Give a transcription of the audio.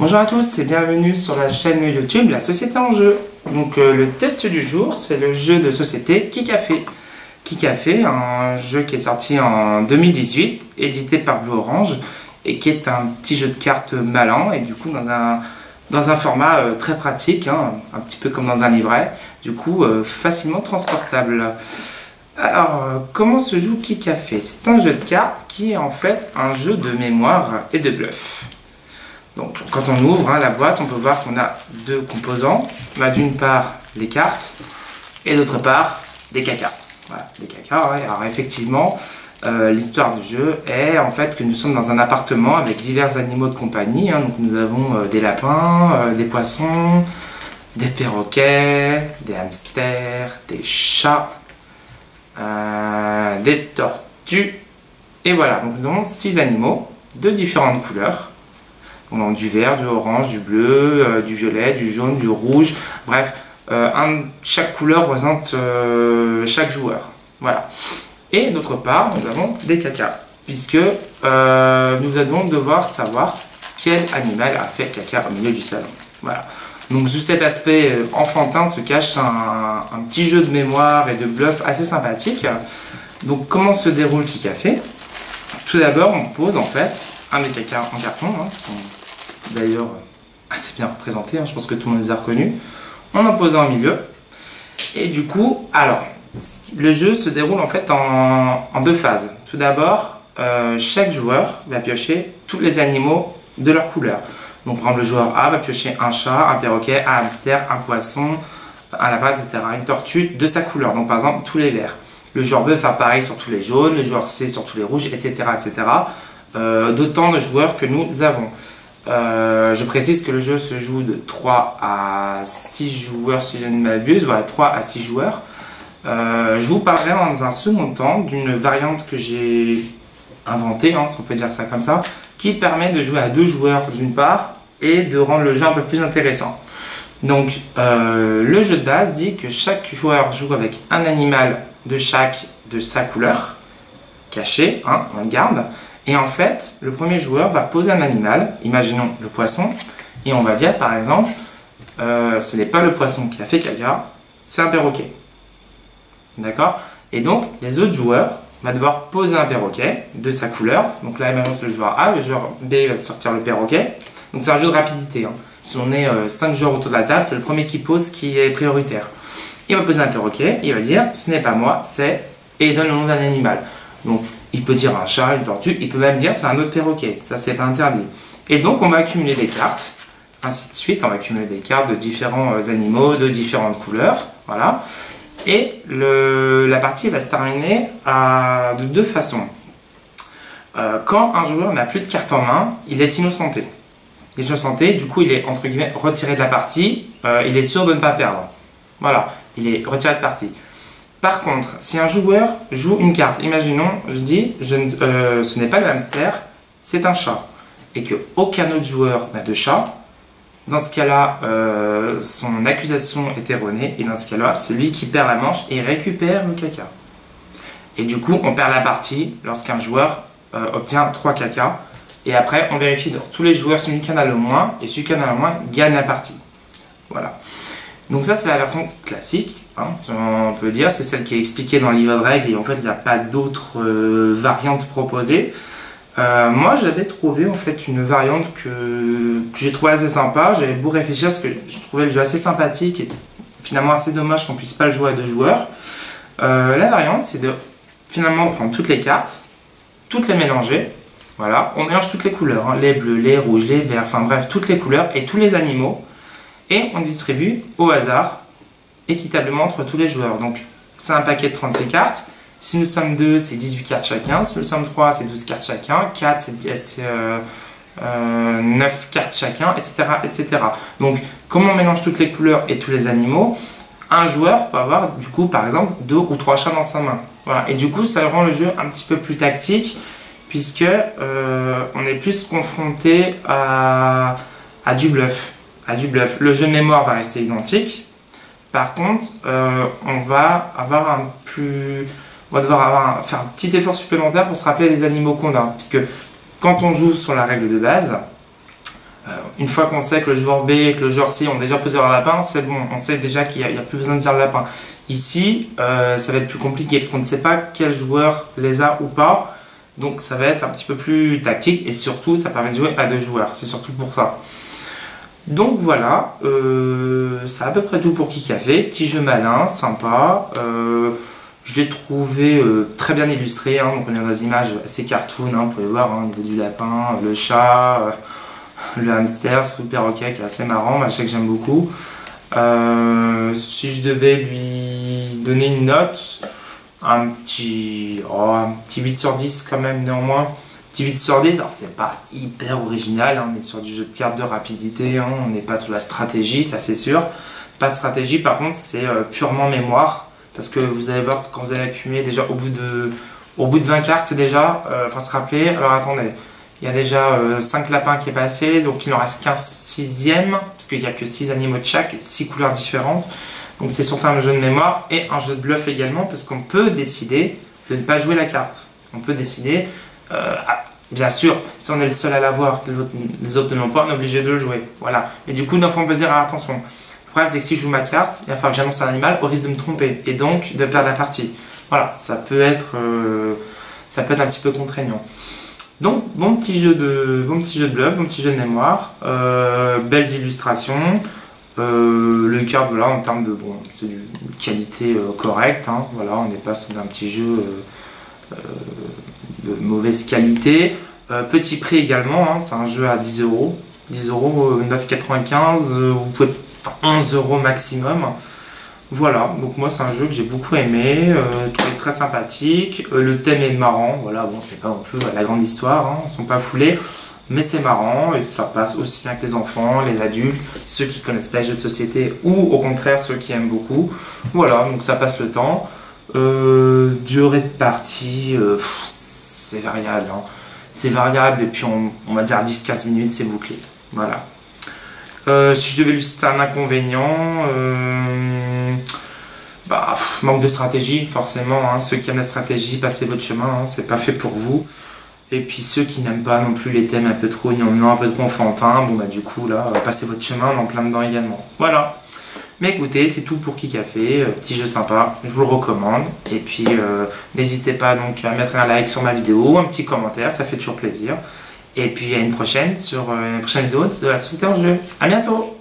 Bonjour à tous et bienvenue sur la chaîne YouTube La Société en Jeu. Donc le test du jour, c'est le jeu de société Kicafé. Kicafé, un jeu qui est sorti en 2018, édité par Blue Orange, et qui est un petit jeu de cartes malin, et du coup dans un format très pratique, hein, un petit peu comme dans un livret, du coup facilement transportable. Alors, comment se joue Kicafé? C'est un jeu de cartes qui est en fait un jeu de mémoire et de bluff. Donc, quand on ouvre la boîte, on peut voir qu'on a deux composants. On a d'une part les cartes et d'autre part des cacas. Voilà, des cacas. Ouais. Alors effectivement, l'histoire du jeu est en fait que nous sommes dans un appartement avec divers animaux de compagnie. Hein. Donc nous avons des lapins, des poissons, des perroquets, des hamsters, des chats, des tortues. Et voilà, donc nous avons 6 animaux de différentes couleurs. On a du vert, du orange, du bleu, du violet, du jaune, du rouge. Bref, chaque couleur représente chaque joueur. Voilà. Et d'autre part, nous avons des cacas, puisque nous allons devoir savoir quel animal a fait caca au milieu du salon. Voilà. Donc sous cet aspect enfantin se cache un petit jeu de mémoire et de bluff assez sympathique. Donc comment se déroule Kicafé? Tout d'abord, on pose en fait un des cacas en carton, hein, d'ailleurs assez bien représenté, hein, je pense que tout le monde les a reconnus. On en pose un au milieu. Et du coup, alors, le jeu se déroule en fait en 2 phases. Tout d'abord, chaque joueur va piocher tous les animaux de leur couleur. Donc par exemple, le joueur A va piocher un chat, un perroquet, un hamster, un poisson, un lapin, etc. Une tortue de sa couleur, donc par exemple tous les verts. Le joueur B va faire pareil sur tous les jaunes, le joueur C sur tous les rouges, etc. etc. D'autant de joueurs que nous avons. Je précise que le jeu se joue de 3 à 6 joueurs si je ne m'abuse, voilà, 3 à 6 joueurs. Je vous parlerai dans un second temps d'une variante que j'ai inventée, hein, si on peut dire ça comme ça, qui permet de jouer à 2 joueurs d'une part et de rendre le jeu un peu plus intéressant. Donc le jeu de base dit que chaque joueur joue avec un animal de sa couleur, caché, hein, on le garde. Et en fait, le premier joueur va poser un animal, imaginons le poisson, et on va dire par exemple, ce n'est pas le poisson qui a fait caca, c'est un perroquet. D'accord? Et donc, les autres joueurs vont devoir poser un perroquet de sa couleur. Donc là, maintenant, c'est le joueur A, le joueur B va sortir le perroquet. Donc c'est un jeu de rapidité. Hein. Si on est 5 joueurs autour de la table, c'est le premier qui pose qui est prioritaire. Il va poser un perroquet, il va dire, ce n'est pas moi, c'est... Et il donne le nom d'un animal. Donc, il peut dire un chat, une tortue, il peut même dire c'est un autre perroquet, ça c'est pas interdit. Et donc on va accumuler des cartes, ainsi de suite, on va accumuler des cartes de différents animaux, de différentes couleurs, voilà. Et la partie va se terminer de 2 façons. Quand un joueur n'a plus de cartes en main, il est innocenté. Il est innocenté, du coup il est entre guillemets retiré de la partie, il est sûr de ne pas perdre. Voilà, il est retiré de partie. Par contre, si un joueur joue une carte, imaginons, je dis, ce n'est pas le hamster, c'est un chat, et qu'aucun autre joueur n'a de chat, dans ce cas-là, son accusation est erronée, et dans ce cas-là, c'est lui qui perd la manche et récupère le caca. Et du coup, on perd la partie lorsqu'un joueur obtient 3 cacas, et après, on vérifie dans tous les joueurs, celui qui en a le moins, et celui qui en a le moins gagne la partie. Voilà. Donc ça, c'est la version classique. Hein, on peut dire, c'est celle qui est expliquée dans le livre de règles et en fait il n'y a pas d'autres variantes proposées. Moi j'avais trouvé en fait une variante que j'ai trouvé assez sympa, j'avais beau réfléchir parce que je trouvais le jeu assez sympathique et finalement assez dommage qu'on puisse pas le jouer à 2 joueurs. La variante c'est de finalement prendre toutes les cartes, toutes les mélanger, voilà, on mélange toutes les couleurs, hein, les bleus, les rouges, les verts, enfin bref toutes les couleurs et tous les animaux et on distribue au hasard équitablement entre tous les joueurs. Donc c'est un paquet de 36 cartes. Si nous sommes 2, c'est 18 cartes chacun. Si nous sommes 3, c'est 12 cartes chacun. 4, c'est 9 cartes chacun, etc., etc. Donc comme on mélange toutes les couleurs et tous les animaux, un joueur peut avoir du coup par exemple 2 ou 3 chats dans sa main. Voilà. Et du coup ça rend le jeu un petit peu plus tactique puisque on est plus confronté à du bluff. Le jeu de mémoire va rester identique. Par contre, on va devoir faire un petit effort supplémentaire pour se rappeler les animaux qu'on a. Puisque quand on joue sur la règle de base, Une fois qu'on sait que le joueur B et que le joueur C ont déjà posé leur lapin, c'est bon, on sait déjà qu'il n'y a plus besoin de dire le lapin. Ici, ça va être plus compliqué parce qu'on ne sait pas quel joueur les a ou pas. Donc ça va être un petit peu plus tactique et surtout ça permet de jouer à 2 joueurs. C'est surtout pour ça. Donc voilà, c'est à peu près tout pour Kikafé. Petit jeu malin, sympa. Je l'ai trouvé très bien illustré. Hein, donc on a des images assez cartoon, hein, vous pouvez voir hein, au niveau du lapin, le chat, le hamster, ce perroquet qui est assez marrant. Moi, je sais que j'aime beaucoup. Si je devais lui donner une note, un petit 8 sur 10 quand même néanmoins. Petit 8 sur 10, alors c'est pas hyper original, hein, on est sur du jeu de cartes de rapidité, hein, on n'est pas sur la stratégie, ça c'est sûr. Pas de stratégie, par contre c'est purement mémoire, parce que vous allez voir que quand vous allez accumuler déjà au bout de 20 cartes déjà, enfin se rappeler, alors attendez, il y a déjà 5 lapins qui est passé, donc il en reste qu'un 6e, parce qu'il n'y a que 6 animaux de chaque, 6 couleurs différentes. Donc c'est surtout un jeu de mémoire et un jeu de bluff également, parce qu'on peut décider de ne pas jouer la carte. On peut décider, bien sûr, si on est le seul à l'avoir, que les autres ne l'ont pas, on est obligé de le jouer. Voilà. Mais du coup, on peut dire, attention, le problème c'est que si je joue ma carte, il va falloir que j'annonce un animal au risque de me tromper et donc de perdre la partie. Voilà, ça peut être un petit peu contraignant. Donc, bon petit jeu de bluff, bon petit jeu de mémoire, belles illustrations. Le card, voilà, en termes de c'est d'une qualité correcte, hein, voilà, on n'est pas sur un petit jeu de mauvaise qualité. Petit prix également, hein, c'est un jeu à 10 euros, 9,95 €, vous pouvez 11 € maximum. Voilà, donc moi c'est un jeu que j'ai beaucoup aimé, trouvé très sympathique, le thème est marrant, voilà, bon c'est pas non plus la grande histoire, hein, ils sont pas foulés. Mais c'est marrant et ça passe aussi bien que les enfants, les adultes, ceux qui connaissent pas les jeux de société ou au contraire ceux qui aiment beaucoup. Voilà, donc ça passe le temps. Durée de partie, c'est variable. Hein. C'est variable et puis on va dire 10-15 minutes, c'est bouclé. Voilà. Si je devais lui citer un inconvénient, manque de stratégie, forcément. Hein. Ceux qui aiment la stratégie, passez votre chemin, hein, c'est pas fait pour vous. Et puis ceux qui n'aiment pas non plus les thèmes un peu trop gnangnan, un peu trop enfantins, bon bah du coup là, passez votre chemin, on est en plein dedans également. Voilà. Mais écoutez, c'est tout pour Kikafé, petit jeu sympa, je vous le recommande. Et puis n'hésitez pas donc à mettre un like sur ma vidéo, un petit commentaire, ça fait toujours plaisir. Et puis à une prochaine sur une prochaine vidéo de la société en jeu. À bientôt!